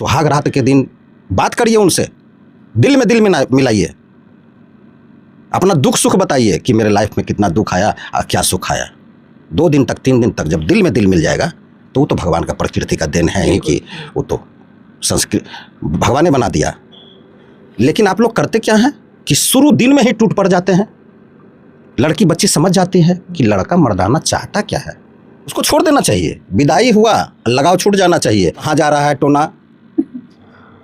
सुहाग रात के दिन बात करिए उनसे, दिल में मिलाइए, अपना दुख सुख बताइए कि मेरे लाइफ में कितना दुख आया और क्या सुख आया। 2 दिन तक 3 दिन तक जब दिल में दिल मिल जाएगा तो वो तो भगवान का प्रकृति का देन है ही कि वो तो संस्कृत भगवान ने बना दिया। लेकिन आप लोग करते क्या हैं कि शुरू दिन में ही टूट पड़ जाते हैं। लड़की बच्ची समझ जाती है कि लड़का मर्दाना चाहता क्या है, उसको छोड़ देना चाहिए। विदाई हुआ, लगाव छूट जाना चाहिए। कहाँ जा रहा है टोना?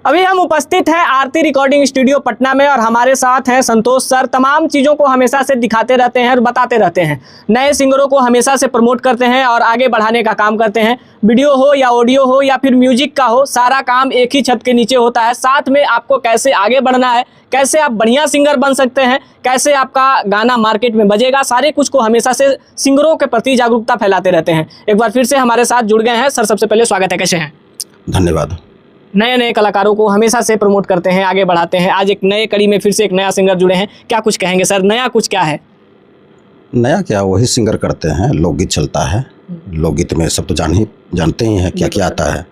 अभी हम उपस्थित हैं आरती रिकॉर्डिंग स्टूडियो पटना में और हमारे साथ हैं संतोष सर। तमाम चीज़ों को हमेशा से दिखाते रहते हैं और बताते रहते हैं। नए सिंगरों को हमेशा से प्रमोट करते हैं और आगे बढ़ाने का काम करते हैं। वीडियो हो या ऑडियो हो या फिर म्यूजिक का हो, सारा काम एक ही छत के नीचे होता है। साथ में आपको कैसे आगे बढ़ना है, कैसे आप बढ़िया सिंगर बन सकते हैं, कैसे आपका गाना मार्केट में बजेगा, सारे कुछ को हमेशा से सिंगरों के प्रति जागरूकता फैलाते रहते हैं। एक बार फिर से हमारे साथ जुड़ गए हैं। सर सबसे पहले स्वागत है, कैसे हैं? धन्यवाद। नए नए कलाकारों को हमेशा से प्रमोट करते हैं, आगे बढ़ाते हैं। आज एक नए कड़ी में फिर से एक नया सिंगर जुड़े हैं, क्या कुछ कहेंगे सर? नया कुछ क्या है? नया क्या, वही सिंगर करते हैं। लोकगीत चलता है, लोकगीत में सब तो जानते ही हैं क्या क्या आता है।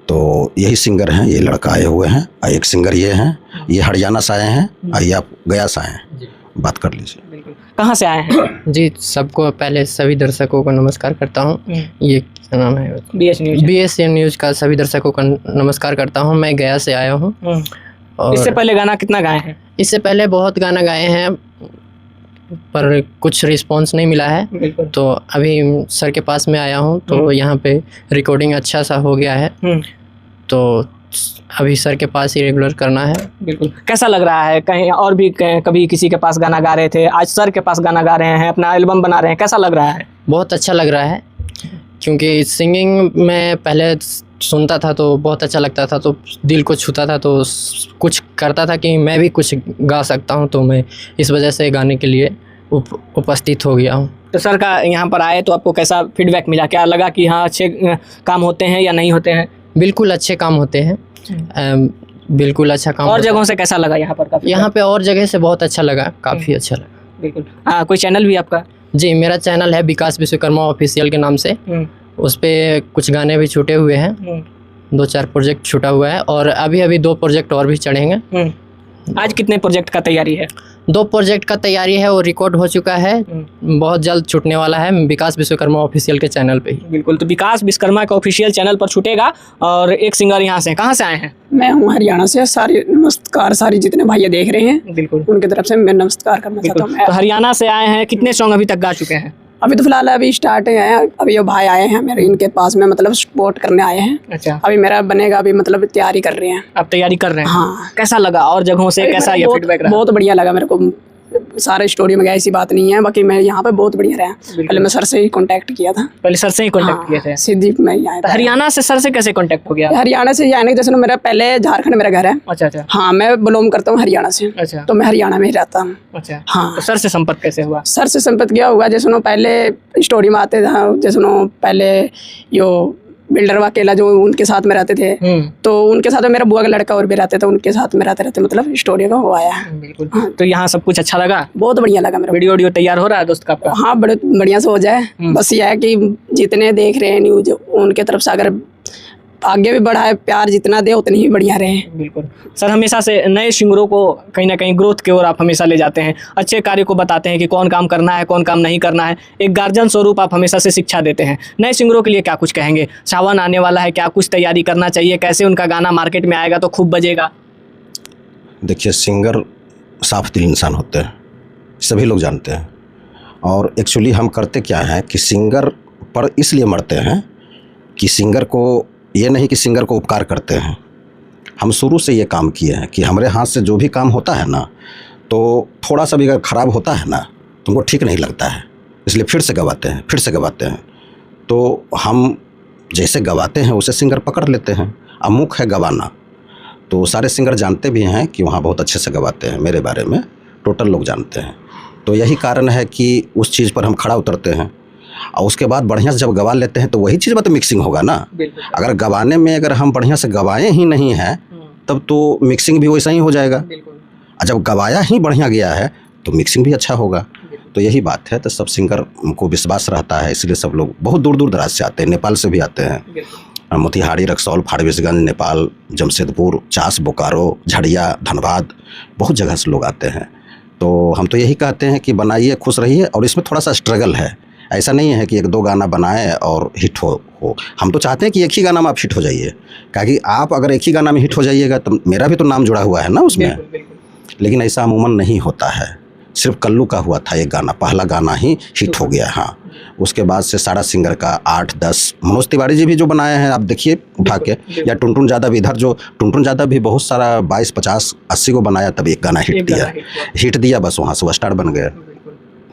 तो यही सिंगर हैं, ये लड़का आए हुए हैं। और एक सिंगर ये हैं, ये हरियाणा से आए हैं और ये आप गया से आए हैं। बात कर लीजिए। कहाँ से आए हैं? जी, सबको पहले सभी दर्शकों को नमस्कार करता हूँ। ये क्या नाम है? BS न्यूज़ का सभी दर्शकों को नमस्कार करता हूँ। मैं गया से आया हूँ। और इससे पहले गाना कितना गाए हैं? इससे पहले बहुत गाना गाए हैं पर कुछ रिस्पांस नहीं मिला है। तो अभी सर के पास में आया हूँ, तो यहाँ पे रिकॉर्डिंग अच्छा सा हो गया है। तो अभी सर के पास ही रेगुलर करना है। बिल्कुल। कैसा लग रहा है? कहीं और भी कभी किसी के पास गाना गा रहे थे, आज सर के पास गाना गा रहे हैं, अपना एल्बम बना रहे हैं, कैसा लग रहा है? बहुत अच्छा लग रहा है, क्योंकि सिंगिंग में पहले सुनता था तो बहुत अच्छा लगता था, तो दिल को छूता था, तो कुछ करता था कि मैं भी कुछ गा सकता हूँ। तो मैं इस वजह से गाने के लिए उपस्थित हो गया हूँ। तो सर का यहाँ पर आए तो आपको कैसा फीडबैक मिला? क्या लगा कि हाँ अच्छे काम होते हैं या नहीं होते हैं? बिल्कुल अच्छे काम होते हैं, बिल्कुल अच्छा काम। और जगहों से कैसा लगा यहाँ पर? यहाँ पे और जगह से बहुत अच्छा लगा, काफ़ी अच्छा लगा। बिल्कुल। हाँ, कोई चैनल भी आपका? जी, मेरा चैनल है विकास विश्वकर्मा ऑफिशियल के नाम से। उस पर कुछ गाने भी छूटे हुए हैं, 2-4 प्रोजेक्ट छूटा हुआ है और अभी 2 प्रोजेक्ट और भी चढ़ेंगे। आज कितने प्रोजेक्ट का तैयारी है? 2 प्रोजेक्ट का तैयारी है और रिकॉर्ड हो चुका है, बहुत जल्द छूटने वाला है विकास विश्वकर्मा ऑफिशियल के चैनल पे ही। बिल्कुल। तो विकास विश्वकर्मा के ऑफिशियल चैनल पर छूटेगा। और एक सिंगर यहाँ से, कहाँ से आए हैं? मैं हूँ हरियाणा से। सारे नमस्कार, सारी जितने भाई देख रहे हैं बिल्कुल उनकी तरफ से मैं नमस्कार करना चाहता हूँ। तो हरियाणा से आए हैं, कितने सॉन्ग अभी तक गा चुके हैं? अभी तो फिलहाल अभी स्टार्ट हैं। अभी ये भाई आए हैं मेरे, इनके पास में मतलब सपोर्ट करने आए हैं। अच्छा। अभी मेरा बनेगा, अभी मतलब तैयारी कर रहे हैं। आप तैयारी कर रहे हैं? हाँ। कैसा लगा और जगहों से कैसा ये फीडबैक रहा? बहुत बढ़िया लगा मेरे को। सारे स्टोरी में गया, ऐसी बात नहीं है। बाकी मैं यहाँ पे बहुत बढ़िया रहा। पहले मैं सर से ही कांटेक्ट किया था। पहले सर से ही कांटेक्ट किए थे? सीधी मैं यहाँ तो हरियाणा से सर से कैसे कांटेक्ट हो गया? हरियाणा से आने के जैसे मेरा पहले झारखंड मेरा घर है। अच्छा अच्छा। हाँ, मैं बिलोंग करता हूँ हरियाणा से। अच्छा। तो मैं हरियाणा में ही रहता हूँ। अच्छा। हाँ। तो सर से संपर्क कैसे हुआ? सर से संपर्क किया हुआ, जैसे पहले स्टोरी में आते थे, जैसे पहले यो बिल्डर अकेला जो उनके साथ में रहते थे, तो उनके साथ में मेरा बुआ का लड़का और भी रहते थे, उनके साथ में रहते मतलब स्टोरी का वो आया है। बिल्कुल। तो यहाँ सब कुछ अच्छा लगा? बहुत बढ़िया लगा मेरा। वीडियो तैयार हो रहा है दोस्त का आपका? हाँ, बड़े बढ़िया से हो जाए। बस यह है कि जितने देख रहे हैं न्यूज, उनके तरफ से अगर आगे भी बढ़ाए, प्यार जितना दे उतनी ही बढ़िया रहे। बिल्कुल। सर हमेशा से नए सिंगरों को कहीं ना कहीं ग्रोथ की ओर आप हमेशा ले जाते हैं, अच्छे कार्य को बताते हैं कि कौन काम करना है, कौन काम नहीं करना है। एक गार्जियन स्वरूप आप हमेशा से शिक्षा देते हैं। नए सिंगरों के लिए क्या कुछ कहेंगे? सावन आने वाला है, क्या कुछ तैयारी करना चाहिए? कैसे उनका गाना मार्केट में आएगा तो खूब बजेगा? देखिए, सिंगर साफ दिल इंसान होते हैं, सभी लोग जानते हैं। और एक्चुअली हम करते क्या हैं कि सिंगर पर इसलिए मरते हैं कि सिंगर को ये नहीं कि सिंगर को उपकार करते हैं। हम शुरू से ये काम किए हैं कि हमारे हाथ से जो भी काम होता है ना, तो थोड़ा सा भी अगर ख़राब होता है ना तो उनको ठीक नहीं लगता है, इसलिए फिर से गवाते हैं। तो हम जैसे गवाते हैं उसे सिंगर पकड़ लेते हैं। अमुख है गवाना, तो सारे सिंगर जानते भी हैं कि वहाँ बहुत अच्छे से गवाते हैं। मेरे बारे में टोटल लोग जानते हैं। तो यही कारण है कि उस चीज़ पर हम खड़ा उतरते हैं और उसके बाद बढ़िया से जब गवा लेते हैं तो वही चीज़ में तो मिक्सिंग होगा ना। अगर गवाने में अगर हम बढ़िया से गवाए ही नहीं हैं तब तो मिक्सिंग भी वैसा ही हो जाएगा। और जब गवाया ही बढ़िया गया है तो मिक्सिंग भी अच्छा होगा। तो यही बात है। तो सब सिंगर को विश्वास रहता है, इसलिए सब लोग बहुत दूर दूर दराज से आते हैं, नेपाल से भी आते हैं, मोतिहारी, रक्सौल, फारबिसगंज, नेपाल, जमशेदपुर, चास, बोकारो, झड़िया, धनबाद, बहुत जगह से लोग आते हैं। तो हम तो यही कहते हैं कि बनाइए, खुश रहिए। और इसमें थोड़ा सा स्ट्रगल है, ऐसा नहीं है कि 1-2 गाना बनाए और हिट हो। हम तो चाहते हैं कि एक ही गाना में आप हिट हो जाइए, क्योंकि आप अगर एक ही गाना में हिट हो जाइएगा तो मेरा भी तो नाम जुड़ा हुआ है ना उसमें। लेकिन ऐसा अमूमन नहीं होता है। सिर्फ कल्लू का हुआ था एक गाना, पहला गाना ही हिट हो गया। हाँ, उसके बाद से सारा सिंगर का 8-10, मनोज तिवारी जी भी जो बनाए हैं आप देखिए उठा के, या टुनटुन यादव, इधर जो टुनटुन यादव भी बहुत सारा 22, 50, 80 को बनाया, तब एक गाना हिट दिया, बस वहाँ से वो स्टार बन गया।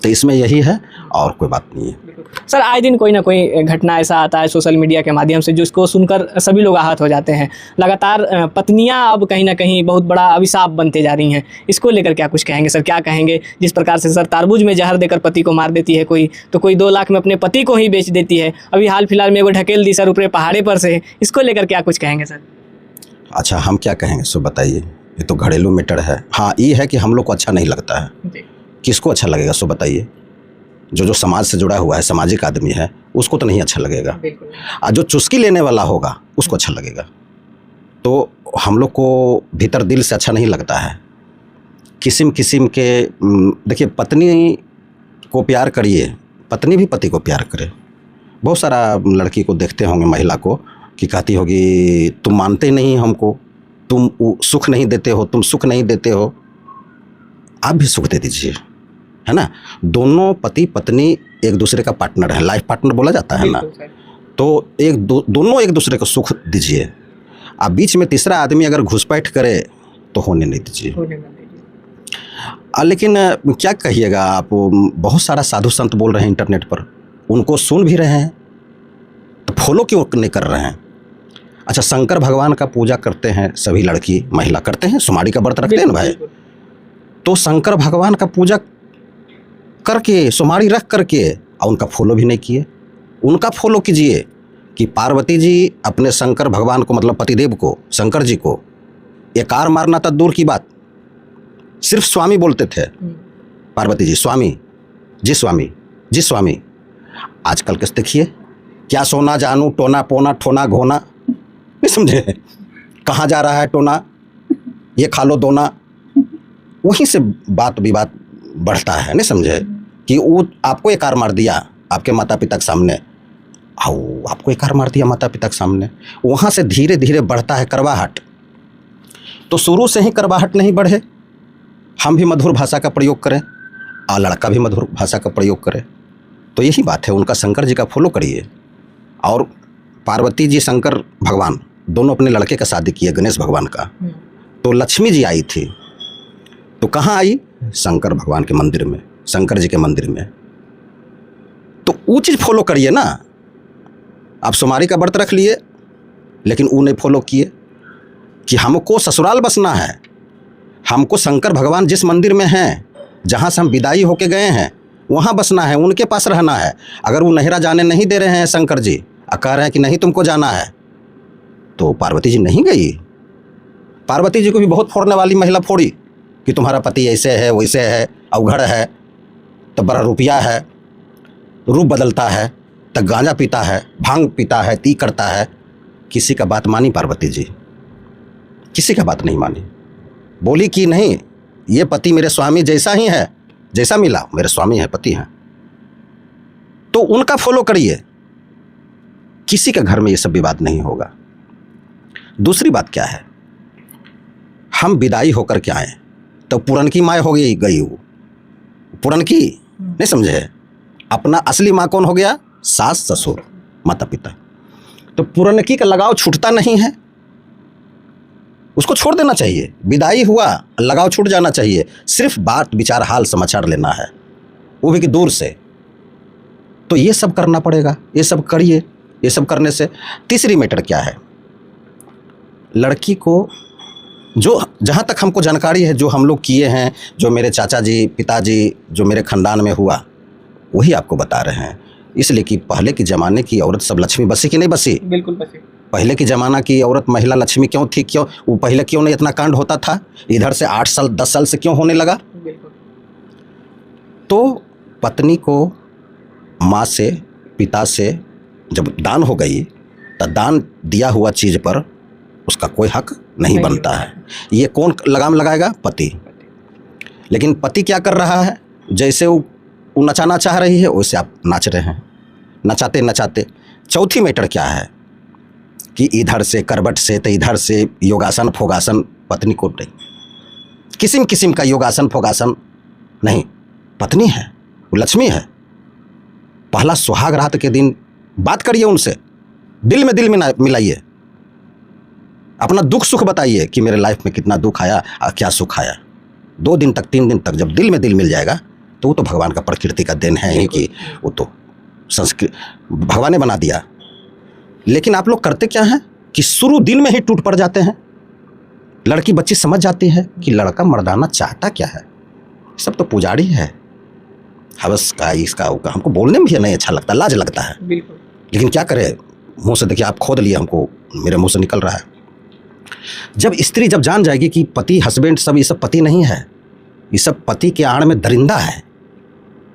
तो इसमें यही है और कोई बात नहीं है। सर, आए दिन कोई ना कोई घटना ऐसा आता है सोशल मीडिया के माध्यम से जिसको सुनकर सभी लोग आहत हो जाते हैं। लगातार पत्नियां अब कहीं ना कहीं बहुत बड़ा अभिशाप बनते जा रही हैं। इसको लेकर क्या कुछ कहेंगे सर? क्या कहेंगे? जिस प्रकार से सर तारबूज में जहर देकर पति को मार देती है कोई, तो कोई 2 लाख में अपने पति को ही बेच देती है। अभी हाल फिलहाल में वो ढकेल दी सर ऊपरे पहाड़े पर से। इसको लेकर क्या कुछ कहेंगे सर? अच्छा, हम क्या कहेंगे सो बताइए, ये तो घरेलू मैटर है। हाँ, ये है कि हम लोग को अच्छा नहीं लगता है। किसको अच्छा लगेगा सो बताइए? जो समाज से जुड़ा हुआ है, सामाजिक आदमी है, उसको तो नहीं अच्छा लगेगा। और जो चुस्की लेने वाला होगा उसको अच्छा लगेगा। तो हम लोग को भीतर दिल से अच्छा नहीं लगता है। किस्म किस्म के देखिए, पत्नी को प्यार करिए, पत्नी भी पति को प्यार करे। बहुत सारा लड़की को देखते होंगे, महिला को, कि कहती होगी तुम मानते नहीं हमको, तुम सुख नहीं देते हो, तुम सुख नहीं देते हो। आप भी सुख दे दीजिए, है ना। दोनों पति पत्नी एक दूसरे का पार्टनर है, लाइफ पार्टनर बोला जाता है ना। तो दोनों एक दूसरे को सुख दीजिए। आप बीच में तीसरा आदमी अगर घुसपैठ करे तो होने नहीं दीजिए। लेकिन क्या कहिएगा आप, बहुत सारा साधु संत बोल रहे हैं इंटरनेट पर, उनको सुन भी रहे हैं तो फॉलो क्यों नहीं कर रहे हैं? अच्छा, शंकर भगवान का पूजा करते हैं सभी लड़की महिला करते हैं, सुमाड़ी का व्रत रखते हैं ना भाई। तो शंकर भगवान का पूजा करके, सुमाड़ी रख करके, और उनका फॉलो भी नहीं किए। उनका फॉलो कीजिए कि पार्वती जी अपने शंकर भगवान को, मतलब पतिदेव को, शंकर जी को एकार मारना था दूर की बात, सिर्फ स्वामी बोलते थे। पार्वती जी स्वामी जी, स्वामी जी, स्वामी। आजकल किस देखिए, क्या सोना जानू, टोना पोना, ठोना घोना, नहीं समझे? कहाँ जा रहा है टोना, ये खा लो दोना। वहीं से बात विवाद बढ़ता है, नहीं समझे? कि वो आपको एकार मार दिया आपके माता पिता के सामने, आओ आपको एकार मार दिया माता पिता के सामने। वहाँ से धीरे धीरे बढ़ता है करवाहट। तो शुरू से ही करवाहट नहीं बढ़े, हम भी मधुर भाषा का प्रयोग करें और लड़का भी मधुर भाषा का प्रयोग करे। तो यही बात है, उनका शंकर जी का फॉलो करिए। और पार्वती जी शंकर भगवान दोनों अपने लड़के का शादी किए, गणेश भगवान का। तो लक्ष्मी जी आई थी, तो कहाँ आई? शंकर भगवान के मंदिर में, शंकर जी के मंदिर में। तो वो चीज़ फॉलो करिए ना। आप सुमारी का व्रत रख लिए, लेकिन वो नहीं फॉलो किए कि हमको ससुराल बसना है, हमको शंकर भगवान जिस मंदिर में हैं, जहाँ से हम विदाई होके गए हैं, वहाँ बसना है, उनके पास रहना है। अगर वो नहिरा जाने नहीं दे रहे हैं शंकर जी, कह रहे हैं कि नहीं तुमको जाना है, तो पार्वती जी नहीं गई। पार्वती जी को भी बहुत फोड़ने वाली महिला फोड़ी कि तुम्हारा पति ऐसे है, वैसे है, अवघड़ है, तो बड़ा रुपया है, रूप बदलता है, तो गांजा पीता है, भांग पीता है, ती करता है। किसी का बात मानी पार्वती जी? किसी का बात नहीं मानी। बोली कि नहीं, ये पति मेरे स्वामी जैसा ही है, जैसा मिला मेरे स्वामी है, पति हैं। तो उनका फॉलो करिए, किसी के घर में ये सब विवाद नहीं होगा। दूसरी बात क्या है, हम विदाई होकर के आए तो पुरनकी माँ हो गई वो पुरनकी, नहीं समझे? अपना असली माँ कौन हो गया? सास ससुर माता पिता। तो पुरनकी का लगाव छूटता नहीं है, उसको छोड़ देना चाहिए। विदाई हुआ, लगाव छूट जाना चाहिए। सिर्फ बात विचार हाल समाचार लेना है, वो भी कि दूर से। तो ये सब करना पड़ेगा, ये सब करिए। ये सब करने से तीसरी मैटर क्या है, लड़की को जो जहाँ तक हमको जानकारी है, जो हम लोग किए हैं, जो मेरे चाचा जी पिताजी जो मेरे ख़ानदान में हुआ, वही आपको बता रहे हैं। इसलिए कि पहले के ज़माने की औरत सब लक्ष्मी बसी कि नहीं बसी? बिल्कुल बसी। पहले के ज़माना की औरत महिला लक्ष्मी क्यों थी? क्यों वो पहले क्यों नहीं इतना कांड होता था? इधर से 8 साल 10 साल से क्यों होने लगा? तो पत्नी को माँ से पिता से जब दान हो गई तो दान दिया हुआ चीज़ पर उसका कोई हक नहीं बनता है। ये कौन लगाम लगाएगा? पति। लेकिन पति क्या कर रहा है? जैसे वो नचाना चाह रही है वैसे आप नाच रहे हैं, नचाते नचाते। चौथी मैटर क्या है कि इधर से करवट से तो इधर से योगासन फोगासन पत्नी को नहीं, किस्म किस्म का योगासन फोगासन नहीं। पत्नी है, वो लक्ष्मी है। पहला सुहाग रात के दिन बात करिए उनसे, दिल में मिलाइए, अपना दुख सुख बताइए कि मेरे लाइफ में कितना दुख आया और क्या सुख आया। 2 दिन तक 3 दिन तक जब दिल में दिल मिल जाएगा तो वो तो भगवान का प्रकृति का देन है ही कि वो तो संस्कृत भगवान ने बना दिया। लेकिन आप लोग करते क्या हैं कि शुरू दिन में ही टूट पड़ जाते हैं। लड़की बच्ची समझ जाती है कि लड़का मर्दाना चाहता क्या है। सब तो पुजारी है, हवस का इसका उसका। हमको बोलने में भी नहीं अच्छा लगता, लाज लगता है। लेकिन क्या करें, मुंह से देखिए आप खोद लिए, हमको मेरे मुंह से निकल रहा है। जब स्त्री जब जान जाएगी कि पति हस्बैंड सब ये सब पति नहीं है, ये सब पति के आड़ में दरिंदा है,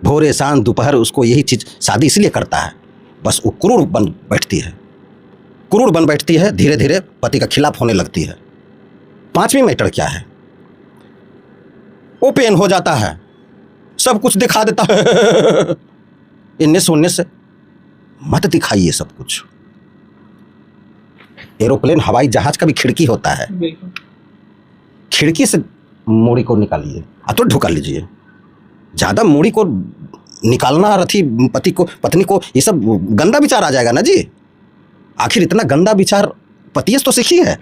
भोरे शाम दोपहर उसको यही चीज़ शादी इसलिए करता है, बस वो क्रूर बन बैठती है, क्रूर बन बैठती है, धीरे धीरे पति का खिलाफ होने लगती है। 5वीं मैटर क्या है? ओपन हो जाता है, सब कुछ दिखा देता है। इन्ने सोने से मत दिखाइए सब कुछ। एरोप्लेन हवाई जहाज का भी खिड़की होता है, खिड़की से मूड़ी को निकालिए, तो ढुका लीजिए। ज़्यादा मूड़ी को निकालना रथी पति को पत्नी को, ये सब गंदा विचार आ जाएगा ना जी। आखिर इतना गंदा विचार पति तो सीखी है,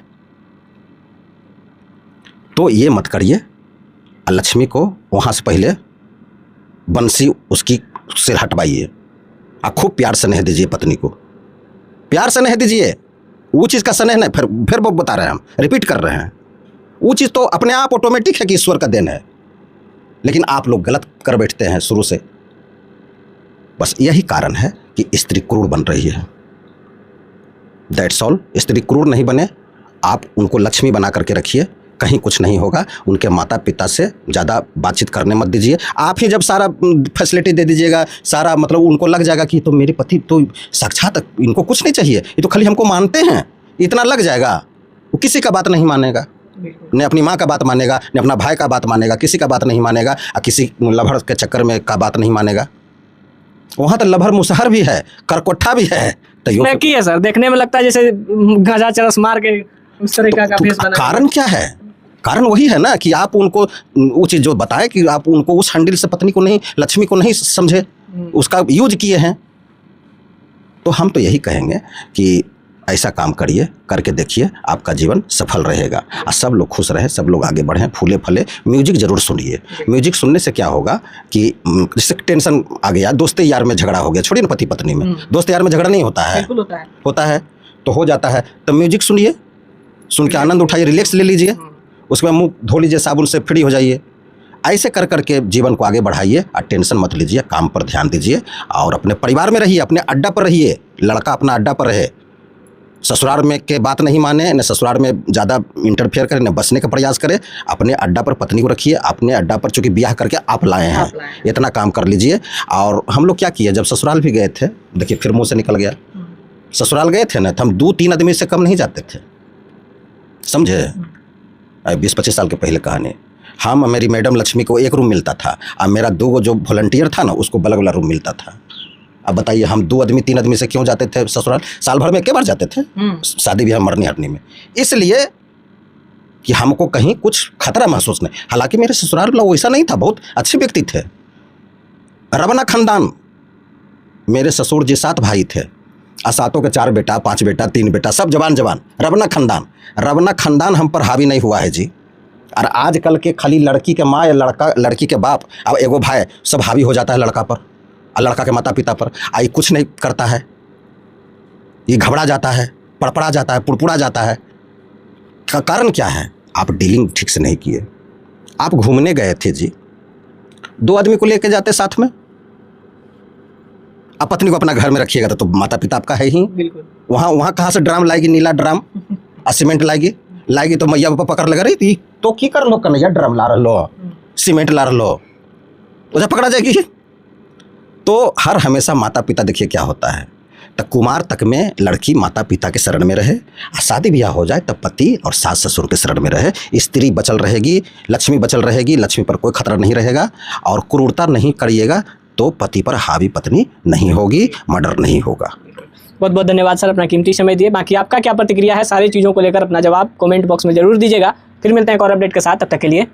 तो ये मत करिए। लक्ष्मी को वहाँ से पहले बंसी उसकी सिर हटवाइए और खूब प्यार स्नेह दीजिए पत्नी को, प्यार स्नेह दीजिए। वो चीज़ का स्नेह नहीं, फिर वो बता रहे हैं, हम रिपीट कर रहे हैं। वो चीज़ तो अपने आप ऑटोमेटिक है कि ईश्वर का देन है, लेकिन आप लोग गलत कर बैठते हैं शुरू से। बस यही कारण है कि स्त्री क्रूर बन रही है। That's all. स्त्री क्रूर नहीं बने, आप उनको लक्ष्मी बना करके रखिए, कहीं कुछ नहीं होगा। उनके माता पिता से ज़्यादा बातचीत करने मत दीजिए। आप ही जब सारा फैसिलिटी दे दीजिएगा, सारा मतलब उनको लग जाएगा कि तो मेरे पति तो साक्षात, इनको कुछ नहीं चाहिए, ये तो खाली हमको मानते हैं, इतना लग जाएगा। वो किसी का बात नहीं मानेगा, न अपनी माँ का बात मानेगा, न अपना भाई का बात मानेगा, किसी का बात नहीं मानेगा, और किसी लभर के चक्कर में का बात नहीं मानेगा। वहाँ तो लभर मुसहर भी है, करकोठा भी है। तो की है सर, देखने में लगता है जैसे गजा चरस मार के उस तरीका का फेस बना। कारण क्या है? कारण वही है ना कि आप उनको वो चीज़ जो बताए कि आप उनको उस हैंडल से पत्नी को नहीं, लक्ष्मी को नहीं समझे, उसका यूज किए हैं। तो हम तो यही कहेंगे कि ऐसा काम करिए, करके देखिए, आपका जीवन सफल रहेगा और सब लोग खुश रहे, सब लोग आगे बढ़ें, फूले फले। म्यूजिक जरूर सुनिए। म्यूजिक सुनने से क्या होगा कि जैसे टेंशन आ गया, दोस्ती यार में झगड़ा हो गया, छोड़िए ना पति पत्नी में, दोस्त यार में झगड़ा नहीं होता है, होता है तो हो जाता है। तो म्यूजिक सुनिए, सुन के आनंद उठाइए, रिलैक्स ले लीजिए, उसके बाद मुँह धो लीजिए साबुन से, फ्री हो जाइए। ऐसे कर करके जीवन को आगे बढ़ाइए और टेंशन मत लीजिए, काम पर ध्यान दीजिए और अपने परिवार में रहिए, अपने अड्डा पर रहिए। लड़का अपना अड्डा पर रहे, ससुराल में के बात नहीं माने, न ससुराल में ज़्यादा इंटरफेयर करे, न बसने का प्रयास करे। अपने अड्डा पर पत्नी को रखिए, अपने अड्डा पर चूँकि ब्याह करके आप लाए हैं, इतना काम कर लीजिए। और हम लोग क्या किए, जब ससुराल भी गए थे, देखिए फिर मुँह से निकल गया, ससुराल गए थे ना, तो हम 2-3 आदमी से कम नहीं जाते थे, समझे। 20-25 साल के पहले कहानी। हम मेरी मैडम लक्ष्मी को 1 रूम मिलता था और मेरा 2 जो वॉलंटियर था ना, उसको बगल वाला रूम मिलता था। अब बताइए हम 2 आदमी 3 आदमी से क्यों जाते थे ससुराल? साल भर में 1 बार जाते थे, शादी ब्याह मरने हटने में, इसलिए कि हमको कहीं कुछ खतरा महसूस नहीं। हालांकि मेरे ससुराल वाला वैसा नहीं था, बहुत अच्छे व्यक्ति थे। रबना खानदान, मेरे ससुर जी 7 भाई थे और 7 के 4 बेटा, 5 बेटा, 3 बेटा, सब जवान जवान। रबना खानदान हम पर हावी नहीं हुआ है जी। और आजकल के खाली लड़की के माँ या लड़की के बाप अब एगो भाई सब हावी हो जाता है लड़का पर और लड़का के माता पिता पर। आई कुछ नहीं करता है, ये घबरा जाता है, पड़पड़ा जाता है, पुड़पुड़ा जाता है। कारण क्या है? आप डीलिंग ठीक से नहीं किए। आप घूमने गए थे जी, 2 आदमी को लेके जाते साथ में, आप पत्नी को अपना घर में रखिएगा तो माता पिता आपका है ही। वहाँ कहाँ से ड्राम लाएगी, नीला ड्राम और सीमेंट लाएगी तो मैया पापा पकड़ लगा रही तो की कर लो, कन्हैया ड्राम ला रहा, सीमेंट ला रहा, उसे पकड़ा जाएगी। तो हर हमेशा माता पिता देखिए क्या होता है, तब कुमार तक में लड़की माता पिता के शरण में रहे, शादी ब्याह हो जाए तब पति और सास ससुर के शरण में रहे। स्त्री बचल रहेगी, लक्ष्मी बचल रहेगी, लक्ष्मी पर कोई खतरा नहीं रहेगा। और क्रूरता नहीं करिएगा तो पति पर हावी पत्नी नहीं होगी, मर्डर नहीं होगा। बहुत बहुत धन्यवाद सर, अपना कीमती समय दिए। बाकी आपका क्या प्रतिक्रिया है सारी चीज़ों को लेकर अपना जवाब कमेंट बॉक्स में जरूर दीजिएगा। फिर मिलते हैं एक और अपडेट के साथ, तब तक के लिए